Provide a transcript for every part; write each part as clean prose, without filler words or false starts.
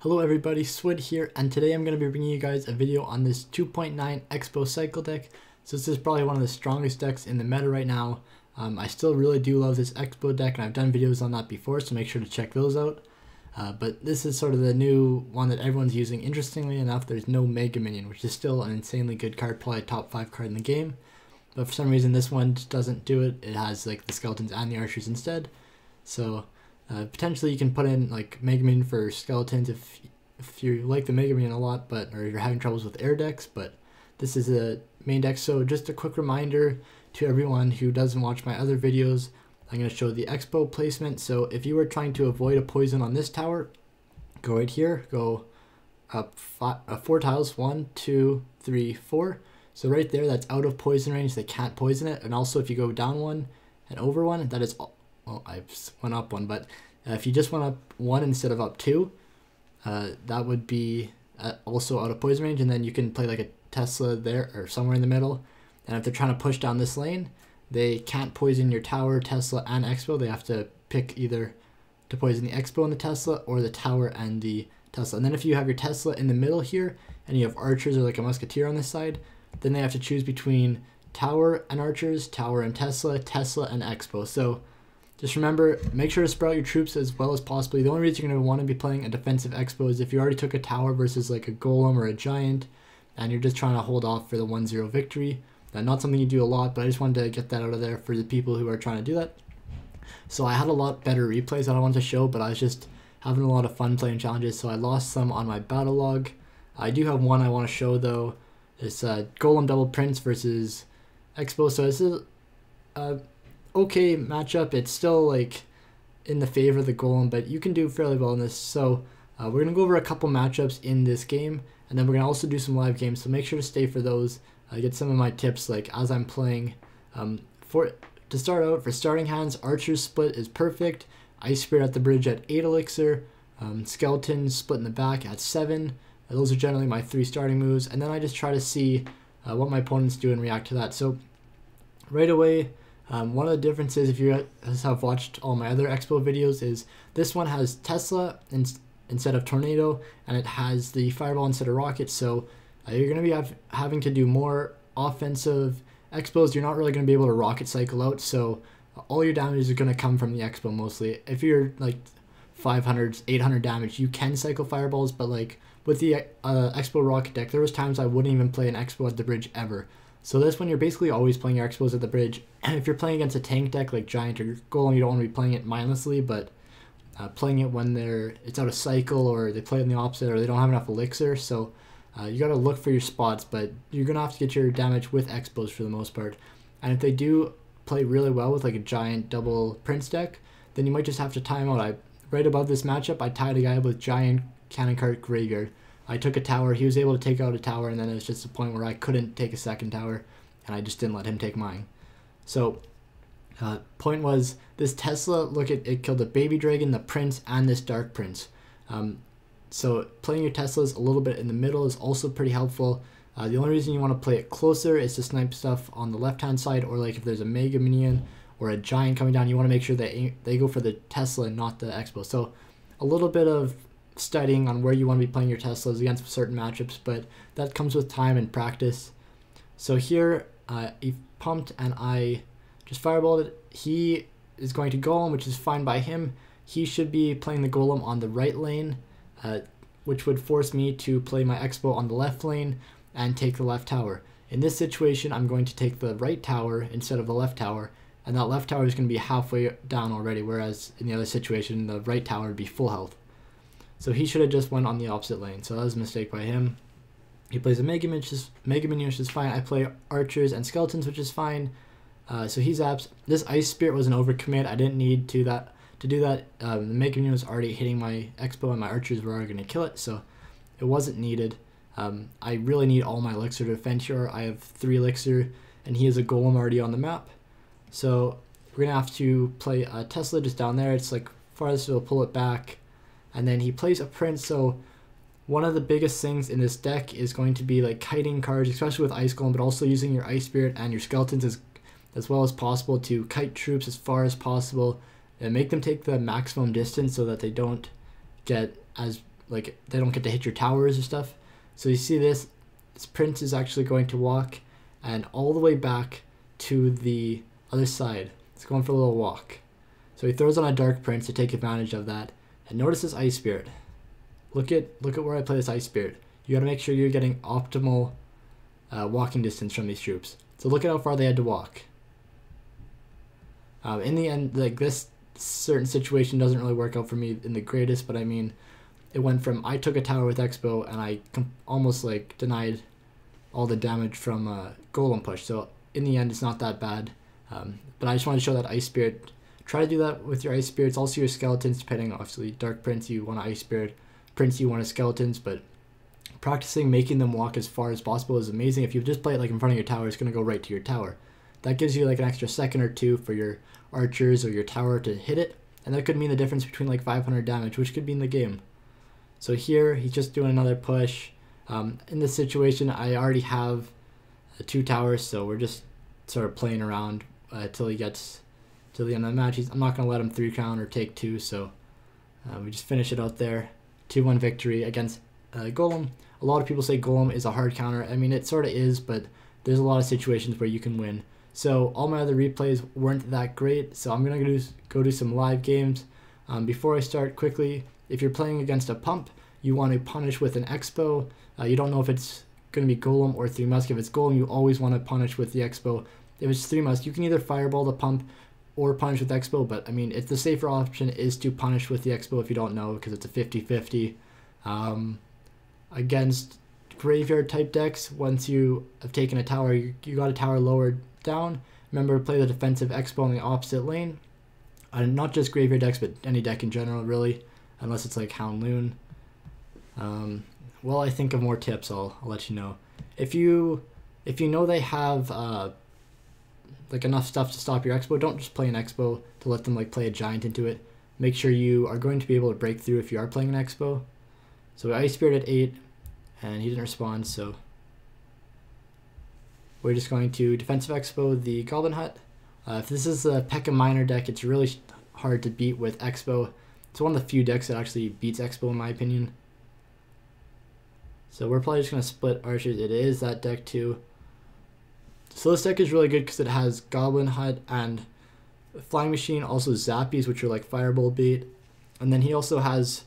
Hello everybody, Swood here, and today I'm going to be bringing you guys a video on this 2.9 Expo Cycle deck. So this is probably one of the strongest decks in the meta right now. I still really do love this Expo deck, and I've done videos on that before, so make sure to check those out. But this is sort of the new one that everyone's using. Interestingly enough, there's no Mega Minion, which is still an insanely good card, probably a top 5 card in the game. But for some reason this one just doesn't do it. It has like the skeletons and the archers instead. So potentially you can put in like Mega Minion for skeletons if you like the Mega Minion a lot, or you're having troubles with air decks, but this is a main deck. So just a quick reminder to everyone who doesn't watch my other videos, I'm going to show the Expo placement. So if you were trying to avoid a poison on this tower, go right here, go up 4 tiles, 1, 2, 3, 4. So right there, that's out of poison range, they can't poison it. And also if you go down 1 and over 1, that is, well, I went up 1, but if you just went up 1 instead of up 2, that would be also out of poison range. And then you can play like a Tesla there or somewhere in the middle. And if they're trying to push down this lane, they can't poison your tower, Tesla, and Expo. They have to pick either to poison the Expo and the Tesla, or the tower and the Tesla. And then if you have your Tesla in the middle here, and you have archers or like a musketeer on this side, then they have to choose between tower and archers, tower and Tesla, Tesla and Expo. So just remember, make sure to spread out your troops as well as possible. The only reason you're going to want to be playing a defensive Expo is if you already took a tower versus like a golem or a giant, and you're just trying to hold off for the 1-0 victory. Not something you do a lot, but I just wanted to get that out of there for the people who are trying to do that. So I had a lot better replays that I wanted to show, but I was just having a lot of fun playing challenges, so I lost some on my battle log. I do have one I want to show though. It's Golem Double Prince versus Expo. So this is okay matchup. It's still like in the favor of the Golem, but you can do fairly well in this. So we're going to go over a couple matchups in this game, and then we're going to also do some live games, so make sure to stay for those. Get some of my tips like as I'm playing. To start out, for starting hands, Archer's split is perfect. Ice Spirit at the bridge at 8 elixir. Skeleton split in the back at 7. Those are generally my 3 starting moves, and then I just try to see what my opponents do and react to that. So right away, one of the differences, if you have watched all my other Expo videos, is this one has Tesla instead of Tornado, and it has the Fireball instead of Rocket. So you're going to be having to do more offensive Expos. You're not really going to be able to rocket cycle out, so all your damage is going to come from the Expo mostly. If you're like 500, 800 damage, you can cycle Fireballs, but like with the Expo Rocket deck, there was times I wouldn't even play an Expo at the bridge ever. So this one, you're basically always playing your Expos at the bridge. And if you're playing against a tank deck like Giant or Golem, you don't want to be playing it mindlessly, but playing it when it's out of cycle, or they play it in the opposite, or they don't have enough elixir. So you got to look for your spots, but you're going to have to get your damage with Expos for the most part. And if they do play really well with like a Giant double Prince deck, then you might just have to time out. Right above this matchup, I tied a guy with Giant Cannon Cart Graveyard. I took a tower, he was able to take out a tower, and then it was just a point where I couldn't take a second tower, and I just didn't let him take mine. So point was, this Tesla, look at it, killed the Baby Dragon, the Prince, and this Dark Prince. So playing your Teslas a little bit in the middle is also pretty helpful. The only reason you want to play it closer is to snipe stuff on the left-hand side, or like if there's a Mega Minion or a Giant coming down, you want to make sure that they go for the Tesla and not the Expo. So a little bit of studying on where you want to be playing your Teslas against certain matchups, but that comes with time and practice. So here, he pumped and I just fireballed it. He is going to Golem, which is fine by him. He should be playing the Golem on the right lane, which would force me to play my Expo on the left lane and take the left tower. In this situation, I'm going to take the right tower instead of the left tower, and that left tower is going to be halfway down already, whereas in the other situation, the right tower would be full health. So he should have just went on the opposite lane, so that was a mistake by him. He plays a Mega Minion, which is fine. I play Archers and Skeletons, which is fine. So he zaps. This Ice Spirit was an overcommit. I didn't need to do that. The Mega Minion was already hitting my Expo, and my Archers were already going to kill it, so it wasn't needed. I really need all my elixir to defend here. I have 3 elixir, and he has a Golem already on the map. So we're going to have to play a Tesla just down there. It's like farthest, so we'll pull it back. And then he plays a Prince, so one of the biggest things in this deck is going to be like kiting cards, especially with Ice Golem, but also using your Ice Spirit and your Skeletons as well as possible to kite troops as far as possible and make them take the maximum distance so that they don't get as like they don't get to hit your towers or stuff. So you see this prince is actually going to walk and all the way back to the other side. It's going for a little walk. So he throws on a dark prince to take advantage of that. And notice this ice spirit. Look at where I play this ice spirit. You gotta make sure you're getting optimal walking distance from these troops. So look at how far they had to walk. In the end, like this certain situation doesn't really work out for me in the greatest, but I mean, it went from I took a tower with Expo and I almost like denied all the damage from golem push. So in the end, it's not that bad. But I just wanted to show that ice spirit. Try to do that with your ice spirits, also your skeletons, depending. Obviously, dark prince you want an ice spirit, prince you want a skeletons, but practicing making them walk as far as possible is amazing. If you just play it like in front of your tower, it's going to go right to your tower. That gives you like an extra second or two for your archers or your tower to hit it, and that could mean the difference between like 500 damage, which could be in the game. So here he's just doing another push. In this situation, I already have 2 towers, so we're just sort of playing around till he gets to the end of the match. I'm not going to let him 3 count or take 2, so we just finish it out there. 2-1 victory against Golem. A lot of people say Golem is a hard counter. I mean, it sort of is, but there's a lot of situations where you can win. So all my other replays weren't that great, so I'm going to go do some live games. Before I start, quickly, if you're playing against a pump, you want to punish with an Expo. You don't know if it's going to be Golem or 3 Musk. If it's Golem, you always want to punish with the Expo. If it's 3 Musk, you can either fireball the pump or punish with Expo, but I mean, it's the safer option is to punish with the Expo if you don't know, because it's a 50-50. Against graveyard type decks, once you have taken a tower, you got a tower lowered down. Remember to play the defensive Expo in the opposite lane. Not just graveyard decks, but any deck in general, really, unless it's like Hound Loon. Well, I think of more tips, I'll let you know. If you know they have like enough stuff to stop your Expo, don't just play an Expo to let them like play a giant into it. Make sure you are going to be able to break through if you are playing an Expo. So Ice Spirit at 8, and he didn't respond, so we're just going to defensive Expo the Goblin Hut. If this is a P.E.K.K.A. Miner deck, it's really hard to beat with Expo. It's one of the few decks that actually beats Expo in my opinion. So we're probably just going to split archers. It is that deck too. So this deck is really good because it has Goblin Hut and Flying Machine, also Zappies, which are like Fireball bait. And then he also has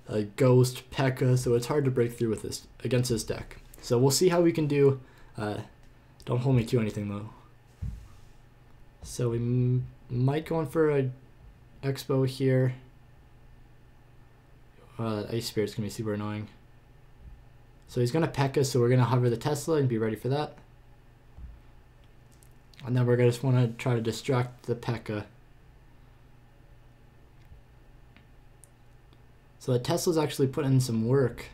a Ghost, P.E.K.K.A., so it's hard to break through with this against this deck. So we'll see how we can do. Don't hold me to anything though. So we might go in for a Expo here. Ice Spirit's going to be super annoying. So he's going to P.E.K.K.A., so we're going to hover the Tesla and be ready for that. And then we're going to just want to try to distract the P.E.K.K.A. So the Tesla's actually put in some work.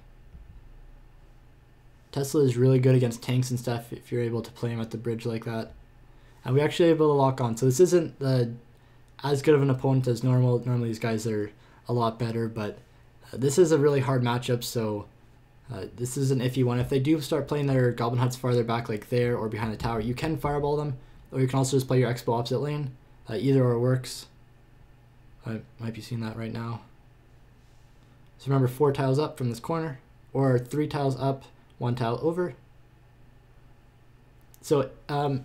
Tesla is really good against tanks and stuff if you're able to play him at the bridge like that. And we actually able to lock on. So this isn't as good of an opponent as normal. Normally these guys are a lot better, but this is a really hard matchup, so this is an iffy one. If they do start playing their Goblin Huts farther back like there or behind the tower, you can fireball them, or you can also just play your Expo opposite lane. Either or works. I might be seeing that right now. So remember, 4 tiles up from this corner, or 3 tiles up, 1 tile over. So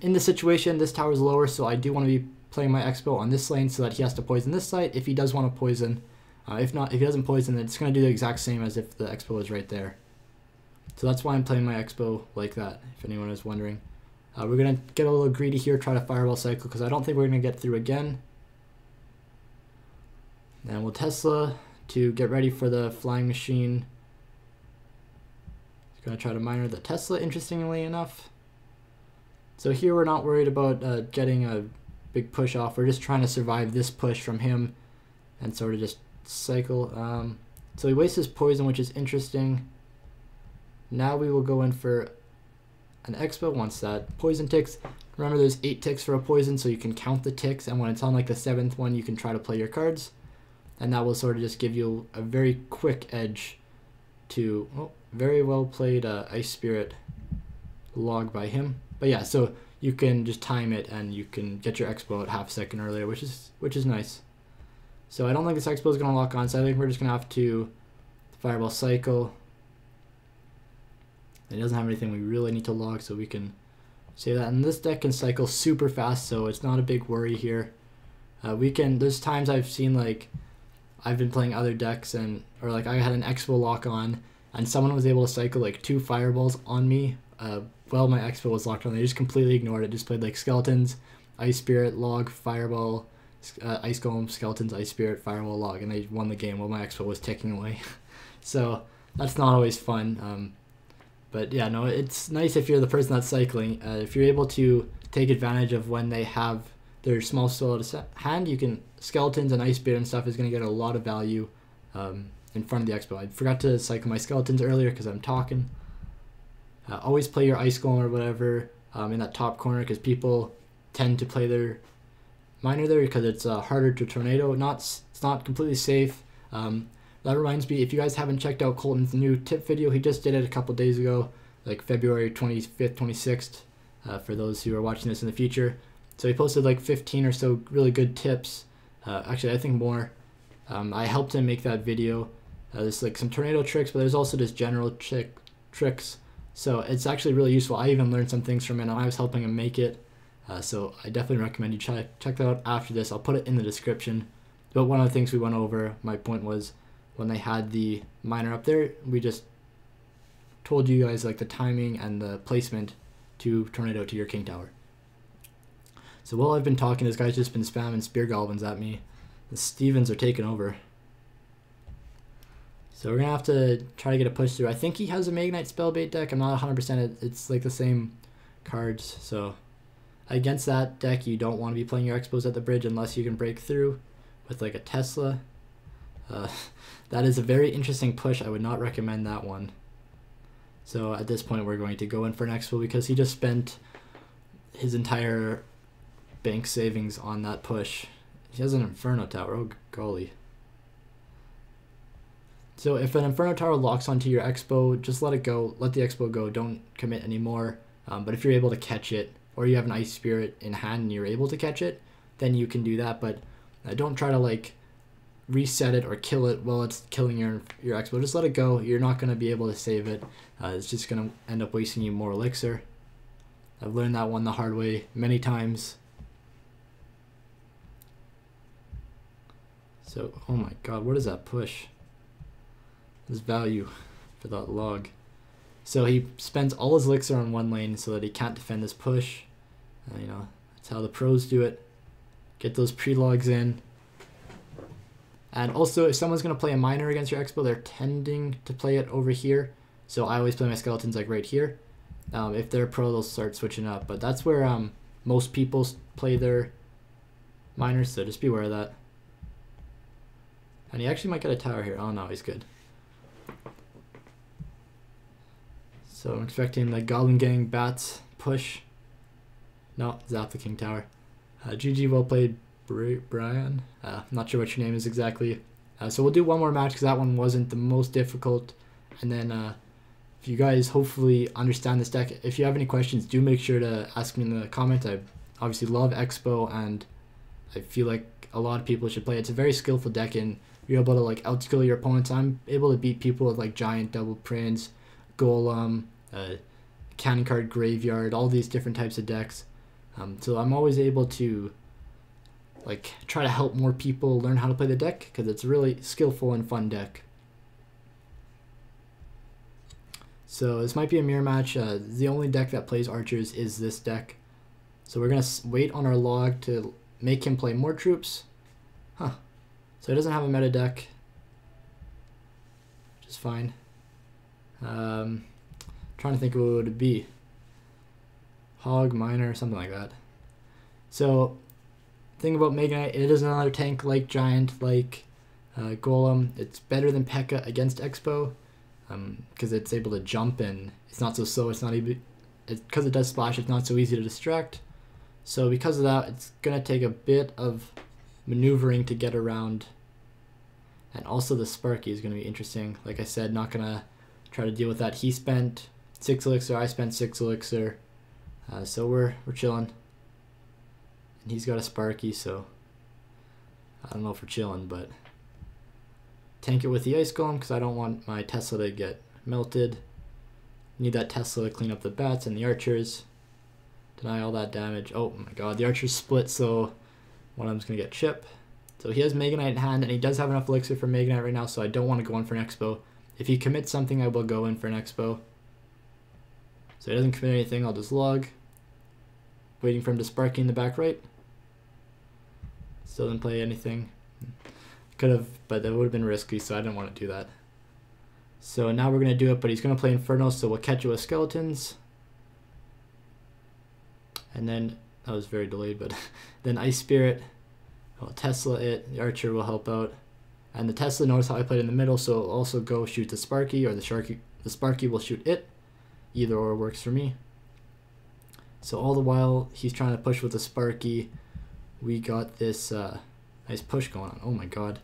in this situation, this tower is lower, so I do want to be playing my Expo on this lane so that he has to poison this side if he does want to poison. If not, if he doesn't poison, then it's going to do the exact same as if the Expo is right there. So that's why I'm playing my Expo like that, if anyone is wondering. We're going to get a little greedy here, try to fireball cycle, because I don't think we're going to get through again. And we'll Tesla to get ready for the Flying Machine. He's going to try to miner the Tesla, interestingly enough. So here we're not worried about getting a big push off. We're just trying to survive this push from him and sort of just cycle. So he wastes his poison, which is interesting. Now we will go in for an Expo once that poison ticks. Remember, there's 8 ticks for a poison, so you can count the ticks, and when it's on like the 7th one, you can try to play your cards, and that will sort of just give you a very quick edge to very well played Ice Spirit log by him. But yeah, so you can just time it and you can get your Expo at half second earlier, which is nice. So I don't think this Expo is going to lock on, so I think we're just going to have to Fireball cycle. It doesn't have anything we really need to log, so we can say that. And this deck can cycle super fast, so it's not a big worry here. There's times I've seen, like, I've been playing other decks, or like I had an Expo lock on, and someone was able to cycle like 2 fireballs on me while my Expo was locked on. They just completely ignored it, just played like skeletons, ice spirit, log, fireball, ice golem, skeletons, ice spirit, fireball, log, and they won the game while my Expo was ticking away. So that's not always fun. But yeah, no, it's nice if you're the person that's cycling. If you're able to take advantage of when they have their small still at hand, you can, skeletons and ice spirit and stuff is going to get a lot of value in front of the Expo. I forgot to cycle my skeletons earlier because I'm talking. Always play your ice golem or whatever in that top corner, because people tend to play their miner there because it's harder to tornado. It's not completely safe. That reminds me, if you guys haven't checked out Colton's new tip video, he just did it a couple days ago, like February 25th, 26th, for those who are watching this in the future. So he posted like 15 or so really good tips. Actually, I think more. I helped him make that video. There's like some tornado tricks, but there's also just general tricks. So it's actually really useful. I even learned some things from it, and I was helping him make it. So I definitely recommend you check that out after this. I'll put it in the description. But one of the things we went over, my point was, when they had the miner up there, we just told you guys like the timing and the placement to tornado to your king tower. So while I've been talking, this guy's just been spamming spear goblins at me. The Stevens are taking over. So we're gonna have to try to get a push through. I think he has a Magnite Spellbait deck. I'm not 100%. It's like the same cards. So against that deck, you don't want to be playing your Expos at the bridge unless you can break through with like a Tesla. That is a very interesting push. I would not recommend that one. So at this point, we're going to go in for an Expo because he just spent his entire bank savings on that push. He has an Inferno Tower. Oh golly. So if an Inferno Tower locks onto your Expo, just let it go. Let the Expo go. Don't commit anymore. But if you're able to catch it, or you have an Ice Spirit in hand and you're able to catch it, then you can do that. But don't try to like reset it or kill it while it's killing your Expo. Just let it go. You're not going to be able to save it. It's just going to end up wasting you more elixir. I've learned that one the hard way many times. So, oh my god, what is that push? There's value for that log. So he spends all his elixir on one lane so that he can't defend this push. You know, that's how the pros do it. Get those pre-logs in. And also, if someone's going to play a miner against your Expo, they're tending to play it over here. So I always play my skeletons like right here. If they're pro, they'll start switching up. But that's where most people play their miners, so just be aware of that. And he actually might get a tower here. Oh no, he's good. So I'm expecting the Goblin Gang Bats push. No, zap the King Tower. GG, well played, Brian. Not sure what your name is exactly. So we'll do one more match because that one wasn't the most difficult. And then if you guys hopefully understand this deck, if you have any questions, do make sure to ask me in the comments. I obviously love Expo, and I feel like a lot of people should play it. It's a very skillful deck, and you're able to like outskill your opponents. I'm able to beat people with like Giant, Double Prince, Golem, Cannon Card Graveyard, all these different types of decks. So I'm always able to like try to help more people learn how to play the deck because it's a really skillful and fun deck. So this might be a mirror match. The only deck that plays archers is this deck. So we're going to wait on our log to make him play more troops. Huh. So he doesn't have a meta deck, which is fine. Trying to think of what it would be. Hog, Miner, something like that. So thing about Magnite, it is another tank like Giant, like Golem. It's better than P.E.K.K.A. against Expo because it's able to jump and it's not so slow. It's not even, because it does splash, it's not so easy to distract. So because of that, it's going to take a bit of maneuvering to get around. And also the Sparky is going to be interesting. Like I said, not going to try to deal with that. He spent 6 elixir, I spent 6 elixir. So we're chilling. And he's got a Sparky, so I don't know if we're chilling, but tank it with the ice golem because I don't want my Tesla to get melted. Need that Tesla to clean up the bats and the archers. Deny all that damage. Oh my god, the archers split, so one of them's going to get chip. So he has Mega Knight in hand, and he does have enough elixir for Mega Knight right now, so I don't want to go in for an Expo. If he commits something, I will go in for an Expo. So he doesn't commit anything, I'll just log. Waiting for him to Sparky in the back right. Still didn't play anything. Could have, but that would have been risky, so I didn't want to do that. So now we're going to do it, but he's going to play Inferno, so we'll catch it with skeletons. And then, that was very delayed, but then Ice Spirit, I'll Tesla it, the Archer will help out. And the Tesla, notice how I played in the middle, so it'll also go shoot the Sparky, or the Sparky will shoot it. Either or works for me. So all the while he's trying to push with the Sparky, we got this nice push going on. Oh my god.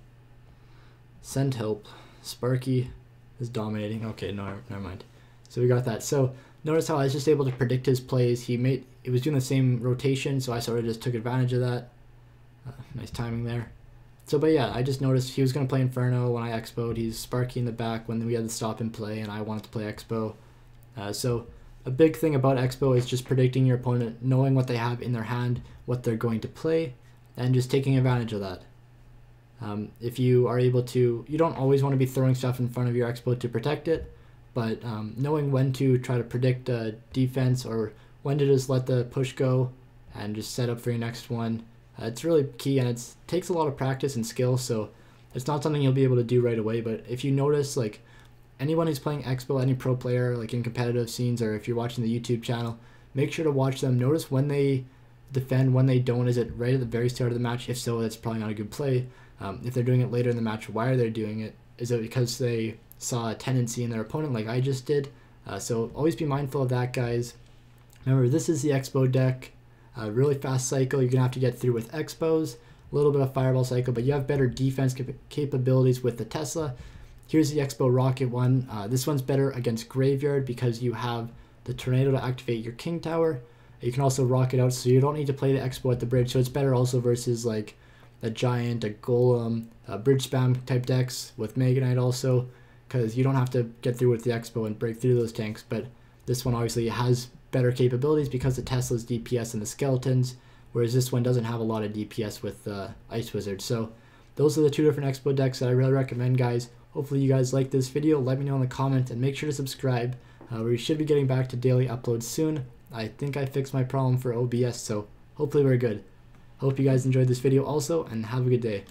Send help. Sparky is dominating. Okay, no, never mind. So we got that. So notice how I was just able to predict his plays. It was doing the same rotation, so I sort of just took advantage of that. Nice timing there. So, but yeah, I just noticed he was going to play Inferno when I Expo'd. He's Sparky in the back when we had the stop and play, and I wanted to play Expo. So a big thing about Expo is just predicting your opponent, knowing what they have in their hand, what they're going to play, and just taking advantage of that. If you are able to, you don't always want to be throwing stuff in front of your Expo to protect it, but knowing when to try to predict defense or when to just let the push go and just set up for your next one, it's really key, and it takes a lot of practice and skill, so it's not something you'll be able to do right away. But if you notice, like, anyone who's playing Expo, any pro player, like in competitive scenes, or if you're watching the YouTube channel, make sure to watch them. Notice when they defend, when they don't. Is it right at the very start of the match? If so, that's probably not a good play. If they're doing it later in the match, why are they doing it? Is it because they saw a tendency in their opponent like I just did? So always be mindful of that, guys. Remember, this is the Expo deck. Really fast cycle. You're going to have to get through with Expos. A little bit of fireball cycle, but you have better defense capabilities with the Tesla. Here's the Expo Rocket one. This one's better against Graveyard because you have the Tornado to activate your King Tower. You can also rocket out, so you don't need to play the Expo at the bridge. So it's better also versus like a Giant, a Golem, bridge spam type decks with Mega Knight also, because you don't have to get through with the Expo and break through those tanks. But this one obviously has better capabilities because the Tesla's DPS and the skeletons, whereas this one doesn't have a lot of DPS with Ice Wizard. So those are the two different Expo decks that I really recommend, guys. Hopefully you guys like this video. Let me know in the comments, and make sure to subscribe. We should be getting back to daily uploads soon. I think I fixed my problem for OBS, so hopefully we're good. Hope you guys enjoyed this video also, and have a good day.